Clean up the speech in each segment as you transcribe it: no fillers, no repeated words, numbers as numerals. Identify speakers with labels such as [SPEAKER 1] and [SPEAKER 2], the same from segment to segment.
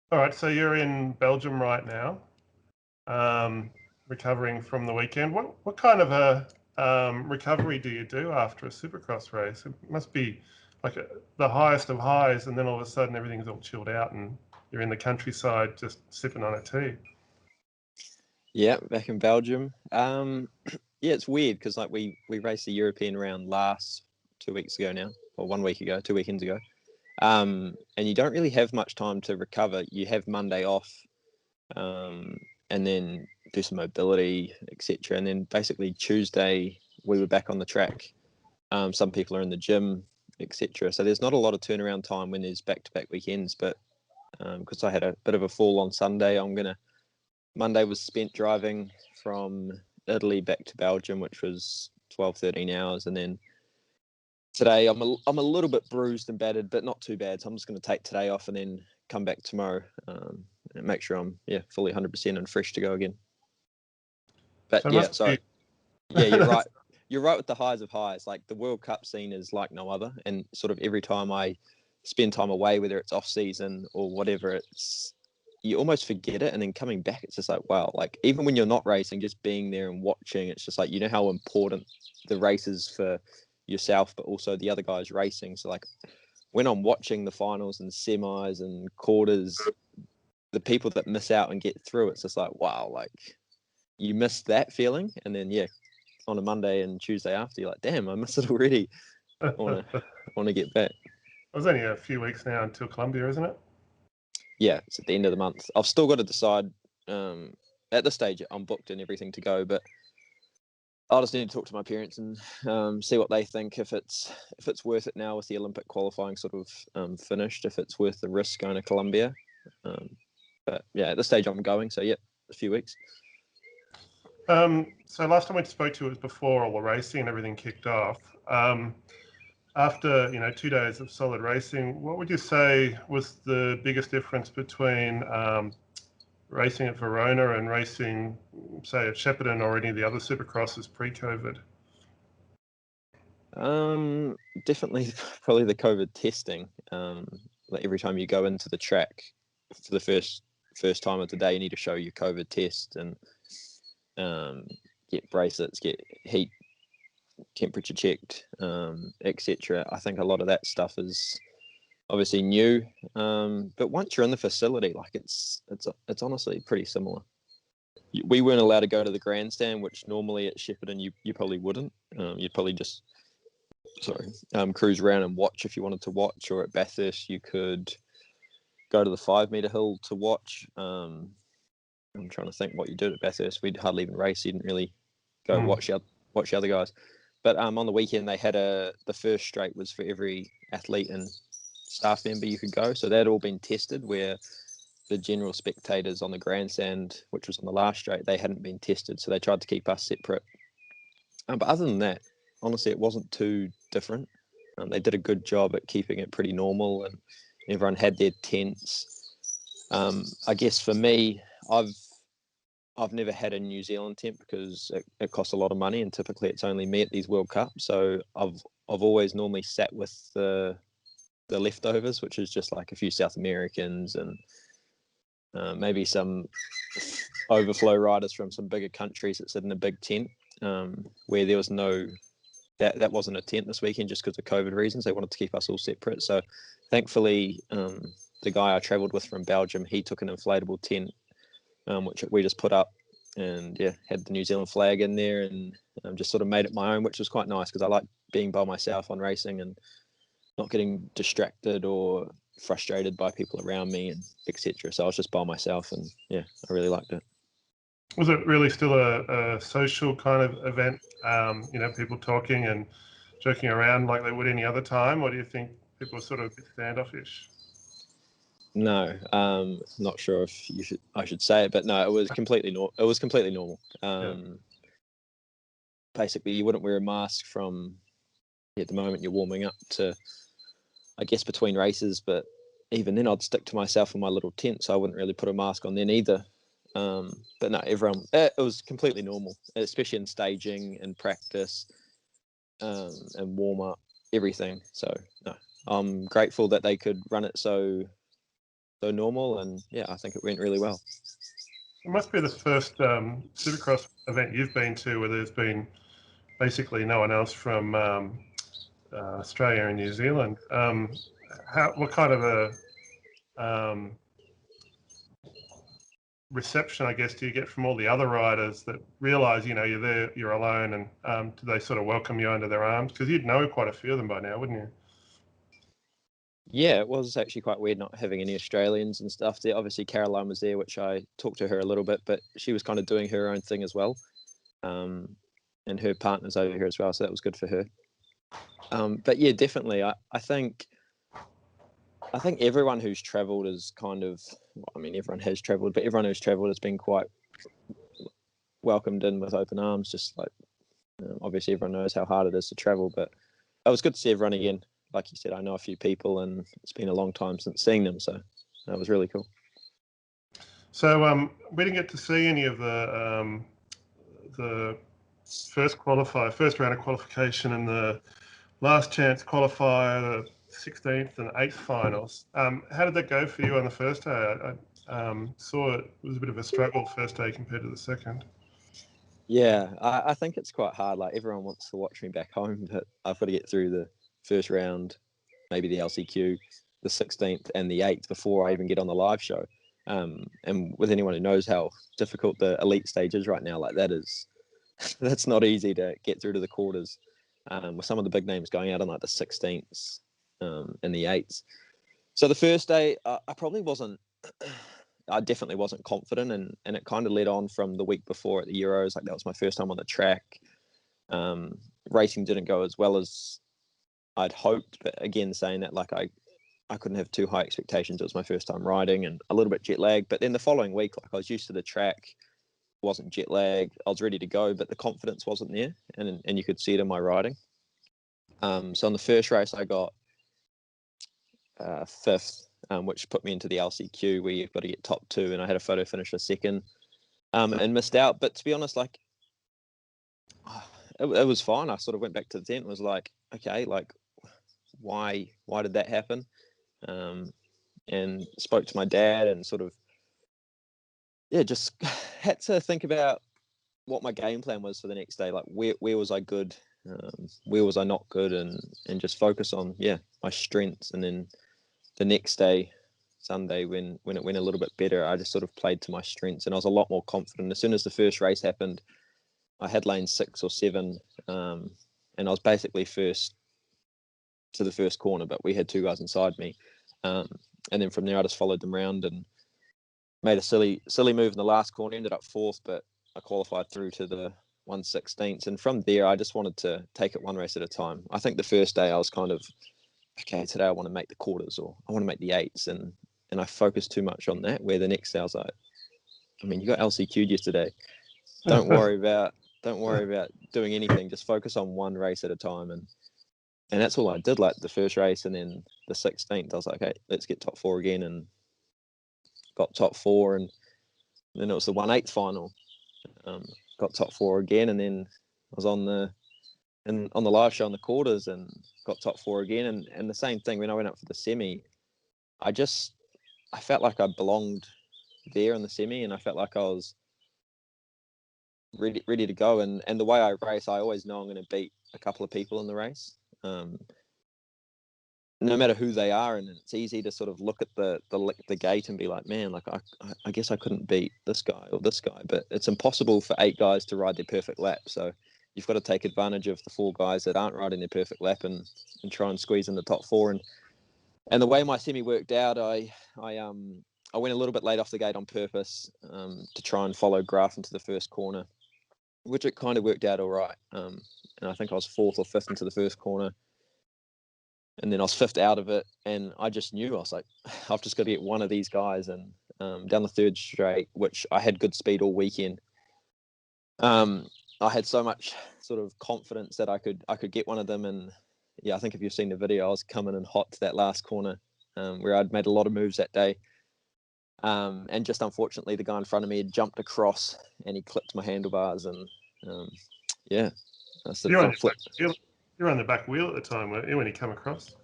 [SPEAKER 1] All right, so you're in Belgium right now, recovering from the weekend. What kind of a recovery do you do after a Supercross race? It must be like the highest of highs, and then all of a sudden everything's all chilled out, and you're in the countryside just sipping on a tea.
[SPEAKER 2] Yeah, back in Belgium. Yeah, it's weird because like we raced the European round last 2 weeks ago now, or 1 week ago, 2 weekends ago. And you don't really have much time to recover. You have Monday off, and then do some mobility, etc. And then basically Tuesday we were back on the track. Some people are in the gym, etc. So there's not a lot of turnaround time when there's back-to-back weekends. But because I had a bit of a fall on Sunday, Monday was spent driving from Italy back to Belgium, which was 12, 13 hours. And then today I'm a little bit bruised and battered, but not too bad. So I'm just going to take today off and then come back tomorrow and make sure I'm fully 100% and fresh to go again. But
[SPEAKER 1] So it
[SPEAKER 2] yeah,
[SPEAKER 1] must
[SPEAKER 2] so
[SPEAKER 1] be.
[SPEAKER 2] yeah, you're right. You're right with the highs of highs. Like the World Cup scene is like no other. And sort of every time I spend time away, whether it's off season or whatever, you almost forget it, and then coming back it's just like wow, like even when you're not racing, just being there and watching, it's just like you know how important the race is for yourself but also the other guys racing. So like when I'm watching the finals and semis and quarters, the people that miss out and get through, it's just like wow, like you miss that feeling. And then on a Monday and Tuesday after, you're like damn, I miss it already. I want to get back.
[SPEAKER 1] It was only a few weeks now until Colombia, isn't it?
[SPEAKER 2] Yeah, it's at the end of the month. I've still got to decide. At this stage I'm booked and everything to go, but I'll just need to talk to my parents and see what they think, if it's worth it now with the Olympic qualifying sort of finished, if it's worth the risk going to Colombia. But yeah, at this stage I'm going, so yeah, a few weeks.
[SPEAKER 1] So last time we spoke to you was before all the racing and everything kicked off. After 2 days of solid racing, what would you say was the biggest difference between racing at Verona and racing, say, at Shepparton or any of the other Supercrosses pre-COVID?
[SPEAKER 2] Definitely probably the COVID testing. Like every time you go into the track for the first time of the day, you need to show your COVID test and get bracelets, get heat temperature checked, etc. I think a lot of that stuff is obviously new, but once you're in the facility, like it's honestly pretty similar. We weren't allowed to go to the grandstand, which normally at Shepparton you probably wouldn't. You'd probably just cruise around and watch if you wanted to watch, or at Bathurst you could go to the 5 meter hill to watch. I'm trying to think what you did at Bathurst. We'd hardly even race. You didn't really go watch the other guys. But on the weekend they had the first straight was for every athlete and staff member you could go. So they'd all been tested, where the general spectators on the grandstand, which was on the last straight, they hadn't been tested. So they tried to keep us separate. But other than that, honestly, it wasn't too different. They did a good job at keeping it pretty normal, and everyone had their tents. I guess for me, I've never had a New Zealand tent because it costs a lot of money, and typically it's only me at these World Cups. So I've always normally sat with the leftovers, which is just like a few South Americans and maybe some overflow riders from some bigger countries that sit in a big tent, where there was no that wasn't a tent this weekend just because of COVID reasons. They wanted to keep us all separate. So thankfully, the guy I travelled with from Belgium, he took an inflatable tent, which we just put up, and had the New Zealand flag in there, and just sort of made it my own, which was quite nice because I like being by myself on racing and not getting distracted or frustrated by people around me and etc. So I was just by myself, and I really liked it.
[SPEAKER 1] Was it really still a social kind of event? People talking and joking around like they would any other time, or do you think people were sort of a bit standoffish?
[SPEAKER 2] No, not sure if I should say it, but no, it was completely normal. Basically, you wouldn't wear a mask from the moment you're warming up to, I guess, between races. But even then, I'd stick to myself in my little tent, so I wouldn't really put a mask on then either. But no, it was completely normal, especially in staging and practice, and warm up, everything. So no, I'm grateful that they could run it so so normal, and yeah, I think it went really well.
[SPEAKER 1] It must be the first Supercross event you've been to where there's been basically no one else from Australia and New Zealand. What kind of a reception, I guess, do you get from all the other riders that realise, you're there, you're alone, and do they sort of welcome you under their arms? Because you'd know quite a few of them by now, wouldn't you?
[SPEAKER 2] Yeah, it was actually quite weird not having any Australians and stuff there. Obviously, Caroline was there, which I talked to her a little bit, but she was kind of doing her own thing as well. And her partner's over here as well, so that was good for her. But yeah, definitely. I think everyone who's travelled is kind of, I mean, everyone has travelled, but everyone who's travelled has been quite welcomed in with open arms. Just like, obviously, everyone knows how hard it is to travel, but it was good to see everyone again. Like you said, I know a few people, and it's been a long time since seeing them, so that was really cool.
[SPEAKER 1] So we didn't get to see any of the first round of qualification and the last chance qualifier, the 16th and 8th finals. How did that go for you on the first day? I saw it was a bit of a struggle first day compared to the second.
[SPEAKER 2] Yeah, I think it's quite hard. Like, everyone wants to watch me back home, but I've got to get through the first round, maybe the LCQ, the 16th and the 8th before I even get on the live show. And with anyone who knows how difficult the elite stage is right now, like that's not easy to get through to the quarters. With some of the big names going out on like the 16ths and the 8ths. So the first day, I probably wasn't. I definitely wasn't confident, and it kind of led on from the week before at the Euros. Like, that was my first time on the track. Racing didn't go as well as I'd hoped, but again, saying that, like, I couldn't have too high expectations. It was my first time riding and a little bit jet lagged. But then the following week, like, I was used to the track, wasn't jet lagged, I was ready to go, but the confidence wasn't there, and you could see it in my riding. So in the first race, I got fifth. Which put me into the LCQ, where you've got to get top two, and I had a photo finish for second, and missed out. But to be honest, like, it was fine. I sort of went back to the tent and was like, okay, like, why did that happen? And spoke to my dad and sort of, yeah, just had to think about what my game plan was for the next day. Like, where was I good? Where was I not good? And just focus on, my strengths. And then the next day, Sunday, when it went a little bit better, I just sort of played to my strengths, and I was a lot more confident. As soon as the first race happened, I had lane 6 or 7, and I was basically first to the first corner, but we had two guys inside me. And then from there, I just followed them around and made a silly move in the last corner, ended up fourth, but I qualified through to the 1/16. And from there, I just wanted to take it one race at a time. I think the first day I was kind of, okay, today I want to make the quarters, or I want to make the 8s, and I focused too much on that, where the next day I was like, I mean, you got LCQ'd yesterday. Don't worry about doing anything. Just focus on one race at a time. And that's all I did. Like, the first race and then the 16th, I was like, okay, let's get top 4 again, and got top 4. And then it was the 1/8 final. Got top 4 again, and then I was on the live show on the quarters and got top 4 again. And the same thing when I went up for the semi, I felt like I belonged there in the semi, and I felt like I was ready to go. And the way I race, I always know I'm going to beat a couple of people in the race, no matter who they are. And it's easy to sort of look at the gate and be like, man, like, I guess I couldn't beat this guy or this guy, but it's impossible for 8 guys to ride their perfect lap. So you've got to take advantage of the 4 guys that aren't riding their perfect lap and try and squeeze in the top 4. And the way my semi worked out, I went a little bit late off the gate on purpose to try and follow Graf into the first corner, which it kind of worked out all right. And I think I was 4th or 5th into the first corner. And then I was 5th out of it. And I just knew, I was like, I've just got to get one of these guys. And down the 3rd straight, which I had good speed all weekend, I had so much sort of confidence that I could get one of them. And yeah, I think if you've seen the video, I was coming in hot to that last corner where I'd made a lot of moves that day. And just unfortunately, the guy in front of me had jumped across and he clipped my handlebars. And that's
[SPEAKER 1] You're on the back wheel at the time, weren't you, when you come across?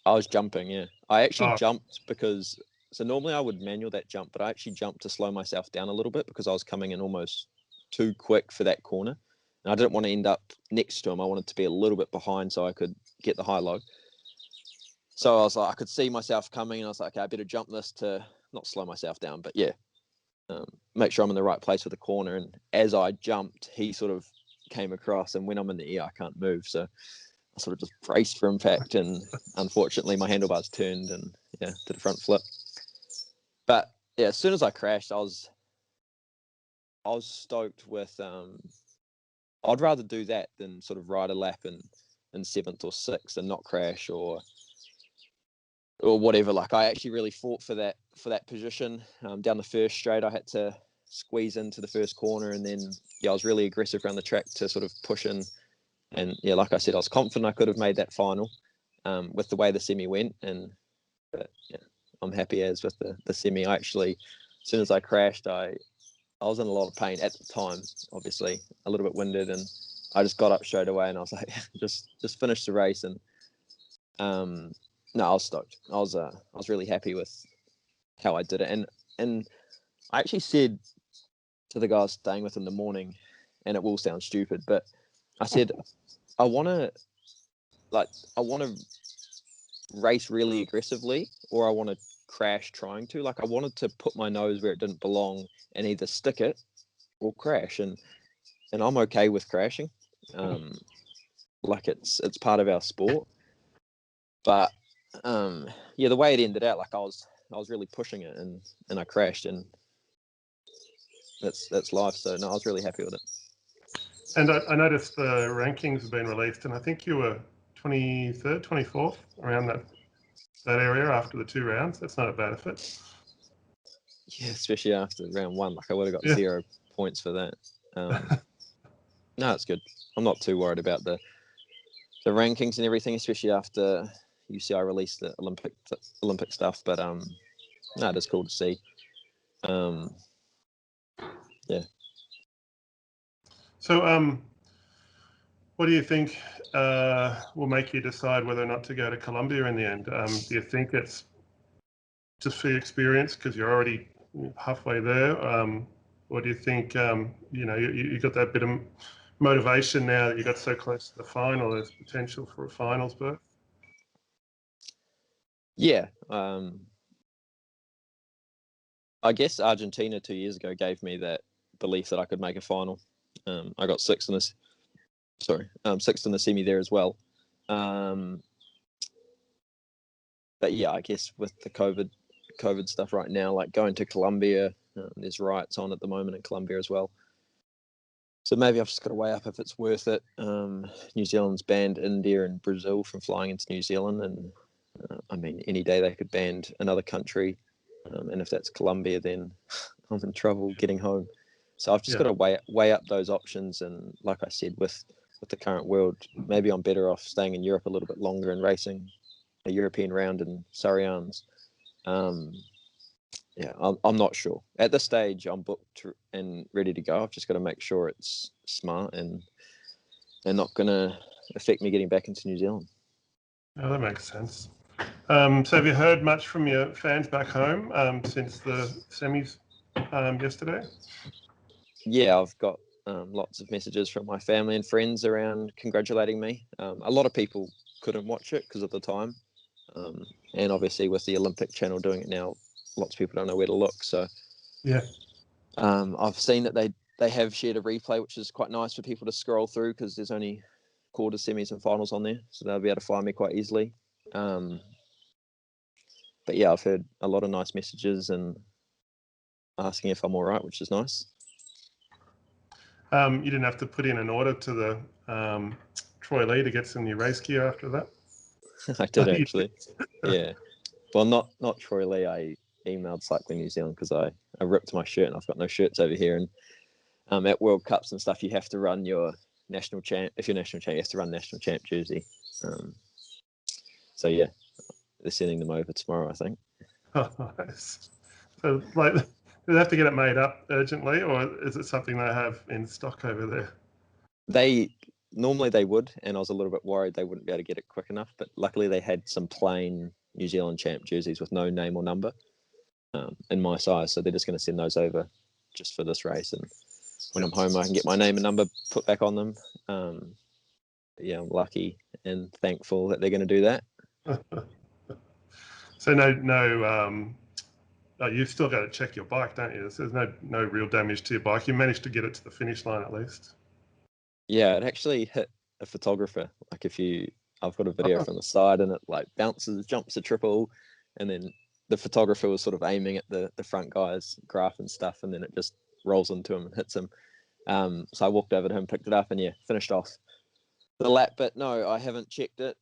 [SPEAKER 2] I was jumping, yeah. I actually jumped because So normally I would manual that jump, but I actually jumped to slow myself down a little bit because I was coming in almost too quick for that corner. And I didn't want to end up next to him. I wanted to be a little bit behind so I could get the high low. So I was like, I could see myself coming, and I was like, okay, I better jump this to not slow myself down, but make sure I'm in the right place with the corner. And as I jumped, he sort of came across, and when I'm in the air, I can't move. So I sort of just braced for impact, and unfortunately my handlebars turned and did a front flip. But yeah, as soon as I crashed, I was stoked with I'd rather do that than sort of ride a lap in seventh or sixth and not crash or whatever. Like, I actually really fought for that position. Down the first straight, I had to squeeze into the first corner, and then I was really aggressive around the track to sort of push in. And like I said, I was confident I could have made that final with the way the semi went. But I'm happy as with the semi. I actually, as soon as I crashed, I was in a lot of pain at the time, obviously a little bit winded, and I just got up straight away and I was like, just finish the race. And no, I was stoked. I was really happy with how I did it. And I actually said to the guys staying with in the morning, and it will sound stupid, but I said, I want to race really aggressively, or I want to crash trying to. Like, I wanted to put my nose where it didn't belong and either stick it or crash. And I'm okay with crashing. Like, it's part of our sport. But the way it ended out, like, I was really pushing it, and I crashed, and that's life. So no, I was really happy with it.
[SPEAKER 1] And I noticed the rankings have been released, and I think you were 23rd, 24th, around that area after the 2 rounds. That's not a bad effort.
[SPEAKER 2] Yeah, especially after round 1. Like, I would have got 0 points for that. No, it's good. I'm not too worried about the rankings and everything, especially after UCI released the Olympic stuff. But no, it is cool to see. Yeah.
[SPEAKER 1] So, what do you think will make you decide whether or not to go to Colombia in the end? Do you think it's just for your experience because you're already halfway there, or do you think you got that bit of motivation now that you got so close to the final? There's potential for a finals berth.
[SPEAKER 2] Yeah. I guess Argentina 2 years ago gave me that belief that I could make a final. I got sixth in the semi there as well. But yeah, I guess with the COVID stuff right now, like going to Colombia, there's riots on at the moment in Colombia as well. So maybe I've just got to weigh up if it's worth it. New Zealand's banned India and Brazil from flying into New Zealand, and I mean, any day they could ban another country, and if that's Colombia, then I'm in trouble getting home. So I've just got to weigh up those options. And like I said, with the current world, maybe I'm better off staying in Europe a little bit longer and racing a European round in Surrey Arms. I'm not sure. At this stage, I'm booked and ready to go. I've just got to make sure it's smart and they're not going to affect me getting back into New Zealand.
[SPEAKER 1] Oh, that makes sense. So have you heard much from your fans back home since the semis yesterday?
[SPEAKER 2] Yeah, I've got lots of messages from my family and friends around congratulating me. A lot of people couldn't watch it because of the time. And obviously with the Olympic channel doing it now, lots of people don't know where to look. So I've seen that they have shared a replay, which is quite nice for people to scroll through because there's only quarters, semis and finals on there. So they'll be able to find me quite easily. But yeah, I've heard a lot of nice messages and asking if I'm all right, which is nice.
[SPEAKER 1] You didn't have to put in an order to the Troy Lee to get some new race gear after that?
[SPEAKER 2] I did actually. Yeah. Well, not Troy Lee. I emailed Cycling New Zealand because I ripped my shirt and I've got no shirts over here. And at World Cups and stuff, you have to run your national champ. If you're national champ, you have to run national champ jersey. So yeah, they're sending them over tomorrow, I think.
[SPEAKER 1] Oh, nice. So, like, do they have to get it made up urgently, or is it something they have in stock over there?
[SPEAKER 2] Normally they would, and I was a little bit worried they wouldn't be able to get it quick enough. But luckily, they had some plain New Zealand champ jerseys with no name or number. in my size, so they're just going to send those over just for this race, and when I'm home I can get my name and number put back on them. Yeah, I'm lucky and thankful that they're going to do that.
[SPEAKER 1] So you've still got to check your bike, don't you? There's no real damage to your bike. You managed to get it to the finish line at least.
[SPEAKER 2] Yeah, it actually hit a photographer. Like I've got a video from the side, and it like bounces, jumps a triple, and then the photographer was sort of aiming at the front guy's graph and stuff, and then it just rolls into him and hits him. So I walked over to him, picked it up, and finished off the lap. But no, I haven't checked it.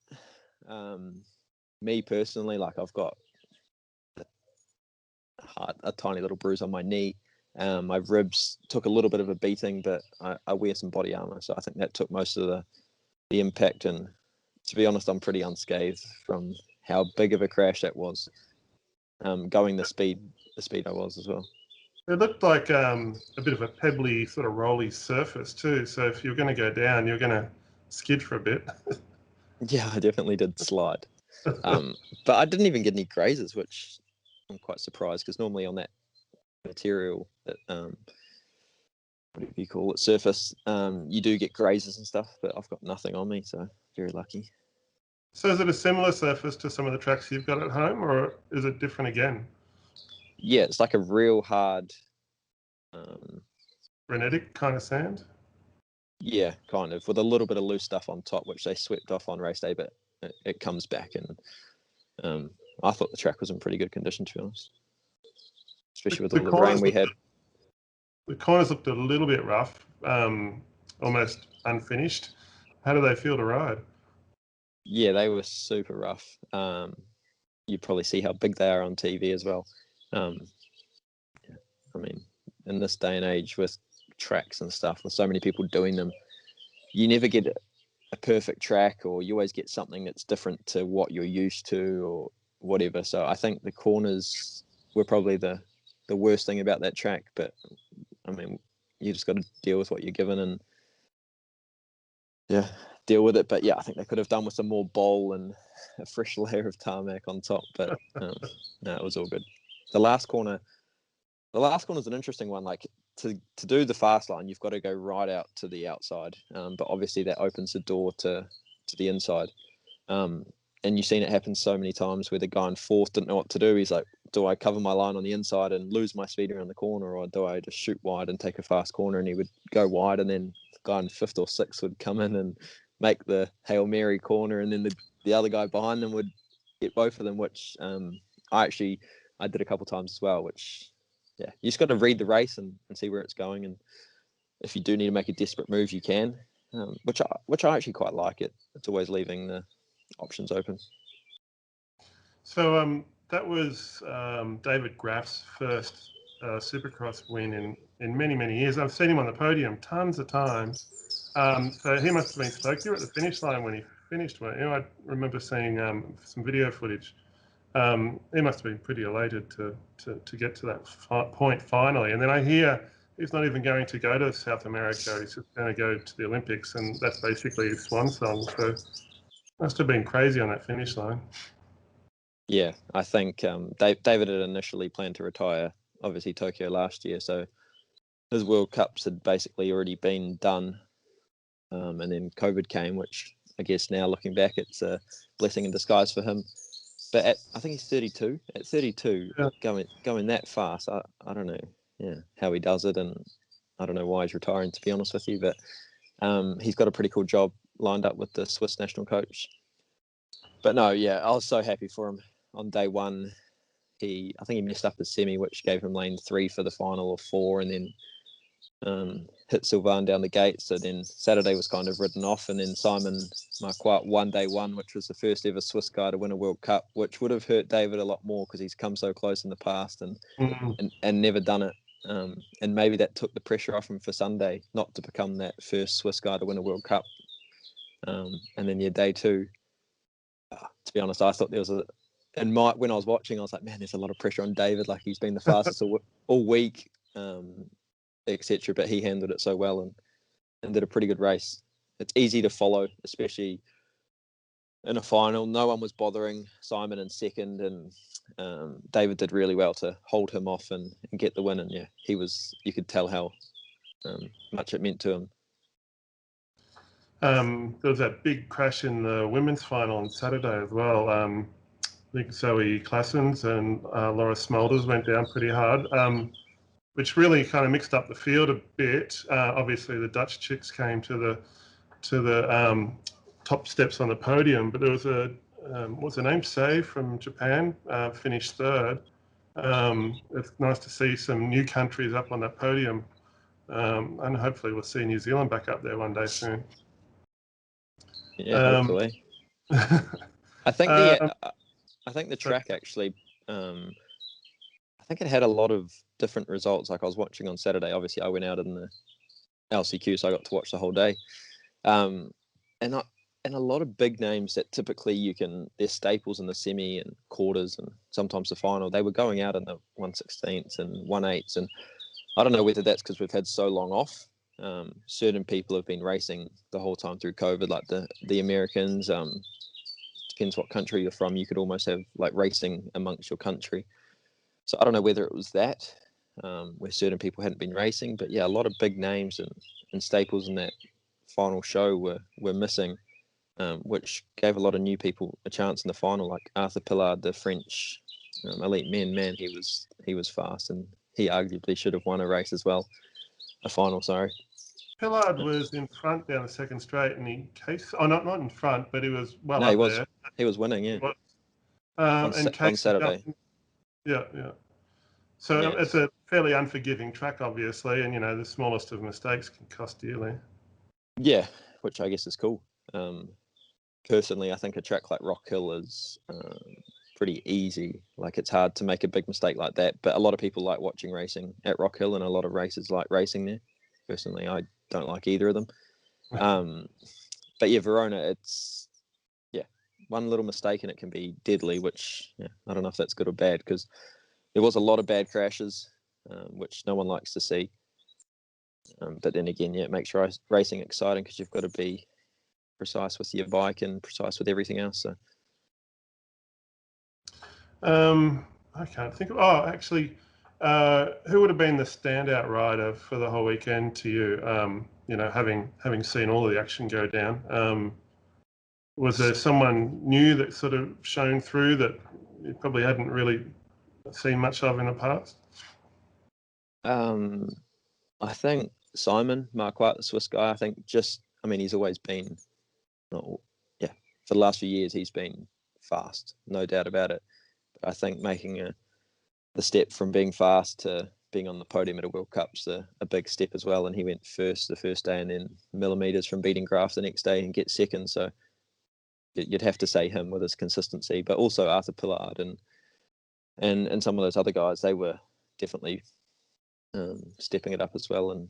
[SPEAKER 2] Me personally, like I've got a tiny little bruise on my knee. My ribs took a little bit of a beating, but I wear some body armor, so I think that took most of the impact. And to be honest, I'm pretty unscathed from how big of a crash that was. Going the speed I was as well.
[SPEAKER 1] It looked like a bit of a pebbly, sort of rolly surface too. So if you're going to go down, you're going to skid for a bit.
[SPEAKER 2] Yeah, I definitely did slide. But I didn't even get any grazes, which I'm quite surprised, because normally on that material, that what do you call it, surface, you do get grazes and stuff, but I've got nothing on me, so very lucky.
[SPEAKER 1] So is it a similar surface to some of the tracks you've got at home, or is it different again?
[SPEAKER 2] Yeah, it's like a real hard
[SPEAKER 1] Granitic kind of sand?
[SPEAKER 2] Yeah, kind of, with a little bit of loose stuff on top, which they swept off on race day, but it comes back. And I thought the track was in pretty good condition, to be honest, especially with all the rain we had.
[SPEAKER 1] The corners looked a little bit rough, almost unfinished. How do they feel to ride?
[SPEAKER 2] Yeah, they were super rough. You probably see how big they are on TV as well. I mean, in this day and age with tracks and stuff, with so many people doing them, you never get a perfect track, or you always get something that's different to what you're used to or whatever. So I think the corners were probably the worst thing about that track. But I mean, you just got to deal with what you're given and deal with it. But yeah, I think they could have done with some more bowl and a fresh layer of tarmac on top. But no, it was all good. The last corner is an interesting one. Like to do the fast line, you've got to go right out to the outside. But obviously that opens the door to the inside. And you've seen it happen so many times where the guy in fourth didn't know what to do. He's like, do I cover my line on the inside and lose my speed around the corner, or do I just shoot wide and take a fast corner? And he would go wide, and then the guy in fifth or sixth would come in and make the Hail Mary corner, and then the other guy behind them would get both of them, which I did a couple times as well, which, yeah, you just got to read the race and see where it's going. And if you do need to make a desperate move, you can, which I actually quite like it. It's always leaving the options open.
[SPEAKER 1] So that was David Graff's first Supercross win in many, many years. I've seen him on the podium tons of times. So he must have been stoked. You were at the finish line when he finished, weren't you? I remember seeing some video footage. He must have been pretty elated to get to that point finally. And then I hear he's not even going to go to South America. He's just going to go to the Olympics, and that's basically his swan song. So must have been crazy on that finish line.
[SPEAKER 2] Yeah, I think David had initially planned to retire, obviously Tokyo last year, so his World Cups had basically already been done, and then COVID came, which I guess now looking back, it's a blessing in disguise for him. But I think he's 32. At 32,
[SPEAKER 1] Yeah.
[SPEAKER 2] going that fast, I don't know, how he does it, and I don't know why he's retiring, to be honest with you. But he's got a pretty cool job lined up with the Swiss national coach. But no, yeah, I was so happy for him. On day one, I think he messed up the semi, which gave him lane 3 for the final, or 4, and then hit Sylvain down the gate. So then Saturday was kind of written off, and then Simon Marquardt won day 1, which was the first ever Swiss guy to win a World Cup, which would have hurt David a lot more because he's come so close in the past and never done it. And maybe that took the pressure off him for Sunday, not to become that first Swiss guy to win a World Cup. And then day 2, to be honest, I thought there was when I was watching, I was like, man, there's a lot of pressure on David. Like, he's been the fastest all week, etc. But he handled it so well and did a pretty good race. It's easy to follow, especially in a final. No one was bothering Simon in second, and David did really well to hold him off and get the win. And yeah, you could tell how much it meant to him.
[SPEAKER 1] There was that big crash in the women's final on Saturday as well. I think Zoe Claessens and Laura Smulders went down pretty hard, which really kind of mixed up the field a bit. Obviously, the Dutch chicks came to the top steps on the podium, but there was what's her name? Sei from Japan, finished third. It's nice to see some new countries up on that podium, and hopefully we'll see New Zealand back up there one day soon.
[SPEAKER 2] Yeah, hopefully. I think the track actually, I think it had a lot of different results. Like I was watching on Saturday. Obviously, I went out in the LCQ, so I got to watch the whole day. And a lot of big names that typically they're staples in the semi and quarters and sometimes the final. They were going out in the 1/16ths and 1/8s, and I don't know whether that's because we've had so long off. Certain people have been racing the whole time through COVID, like the Americans. Depends what country you're from. You could almost have like racing amongst your country. So I don't know whether it was that, where certain people hadn't been racing, but yeah, a lot of big names and staples in that final show were missing, which gave a lot of new people a chance in the final, like Arthur Pillard, the French elite man, he was fast, and he arguably should have won a race as well, a final, sorry.
[SPEAKER 1] Pillard was in front down the second straight, and not in front, but he was well
[SPEAKER 2] no,
[SPEAKER 1] up there.
[SPEAKER 2] He was winning, yeah.
[SPEAKER 1] On
[SPEAKER 2] Saturday.
[SPEAKER 1] Yeah. So
[SPEAKER 2] yeah,
[SPEAKER 1] it's a fairly unforgiving track, obviously, and the smallest of mistakes can cost dearly.
[SPEAKER 2] Yeah, which I guess is cool. Personally, I think a track like Rock Hill is pretty easy. Like it's hard to make a big mistake like that, but a lot of people like watching racing at Rock Hill, and a lot of racers like racing there. Personally, I don't like either of them. But yeah, Verona, it's one little mistake and it can be deadly, which I don't know if that's good or bad, because there was a lot of bad crashes, which no one likes to see. But then again, it makes racing exciting because you've got to be precise with your bike and precise with everything else. So,
[SPEAKER 1] I can't think of. Oh, actually, who would have been the standout rider for the whole weekend to you? Having seen all of the action go down, was there someone new that sort of shone through that you probably hadn't really seen much of in the past?
[SPEAKER 2] I think Simon Marquardt, the Swiss guy. I think he's always been, for the last few years he's been fast, no doubt about it. But I think making the step from being fast to being on the podium at a World Cup's a big step as well. And he went first the first day, and then millimeters from beating Graf the next day and get second. So you'd have to say him with his consistency, but also Arthur Pillard and some of those other guys. They were definitely stepping it up as well and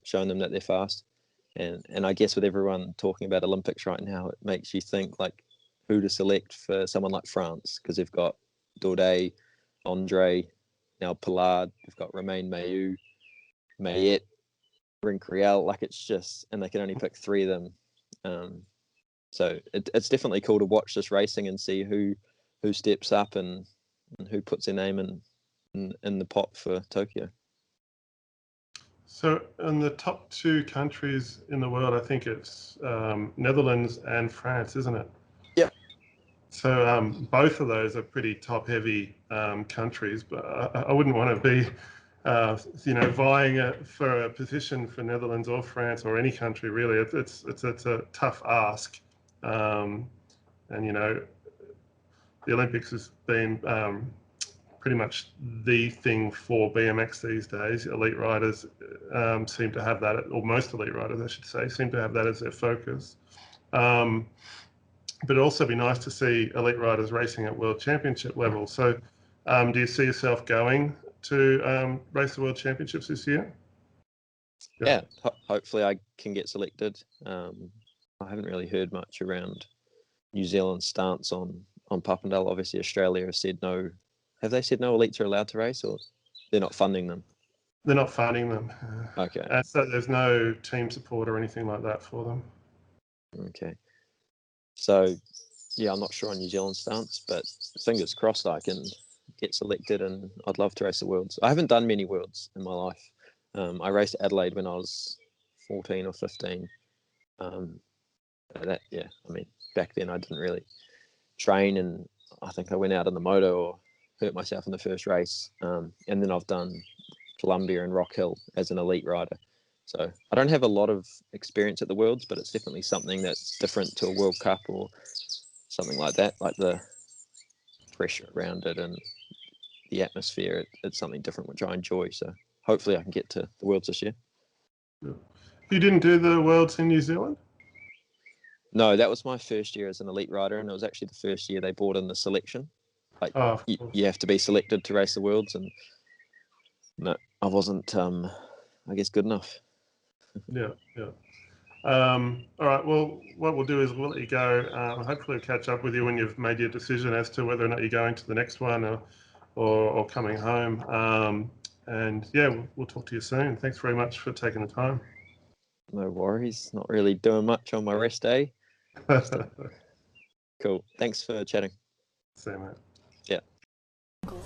[SPEAKER 2] showing them that they're fast. And I guess with everyone talking about Olympics right now, it makes you think like who to select for someone like France, because they've got Daudet, Andre, now Pillard, they've got Romain Mailloux, Mayet, Rincriel. Like it's just, and they can only pick three of them. So it's definitely cool to watch this racing and see who steps up and who puts their name in the pot for Tokyo.
[SPEAKER 1] So in the top two countries in the world, I think it's Netherlands and France, isn't it?
[SPEAKER 2] Yeah.
[SPEAKER 1] So both of those are pretty top-heavy countries, but I wouldn't want to be, vying for a position for Netherlands or France or any country really. It's a tough ask, and the Olympics has been pretty much the thing for BMX these days. Elite riders seem to have that, or most elite riders, I should say, seem to have that as their focus. But it'd also be nice to see elite riders racing at World Championship level. So do you see yourself going to race the World Championships this year?
[SPEAKER 2] Yeah, hopefully I can get selected. I haven't really heard much around New Zealand's stance on Papendal. Obviously, Australia has said no. Have they said no elites are allowed to race, or they're not funding them?
[SPEAKER 1] They're not funding them.
[SPEAKER 2] Okay.
[SPEAKER 1] So there's no team support or anything like that for them.
[SPEAKER 2] Okay. So yeah, I'm not sure on New Zealand stance, but fingers crossed I can get selected, and I'd love to race the Worlds. I haven't done many Worlds in my life. I raced Adelaide when I was 14 or 15. Yeah, I mean, back then I didn't really train, and I think I went out on the moto or hurt myself in the first race. And then I've done Columbia and Rock Hill as an elite rider. So I don't have a lot of experience at the Worlds, but it's definitely something that's different to a World Cup or something like that, like the pressure around it and the atmosphere. It's something different, which I enjoy. So hopefully I can get to the Worlds this year.
[SPEAKER 1] You didn't do the Worlds in New Zealand?
[SPEAKER 2] No, that was my first year as an elite rider, and it was actually the first year they brought in the selection. Like you have to be selected to race the Worlds, and no, I wasn't, I guess, good enough.
[SPEAKER 1] Yeah. All right. Well, what we'll do is we'll let you go. Hopefully, we'll catch up with you when you've made your decision as to whether or not you're going to the next one or coming home. And yeah, we'll talk to you soon. Thanks very much for taking the time.
[SPEAKER 2] No worries. Not really doing much on my rest day. Cool. Thanks for chatting.
[SPEAKER 1] See you, mate.
[SPEAKER 2] Yeah.
[SPEAKER 3] Cool.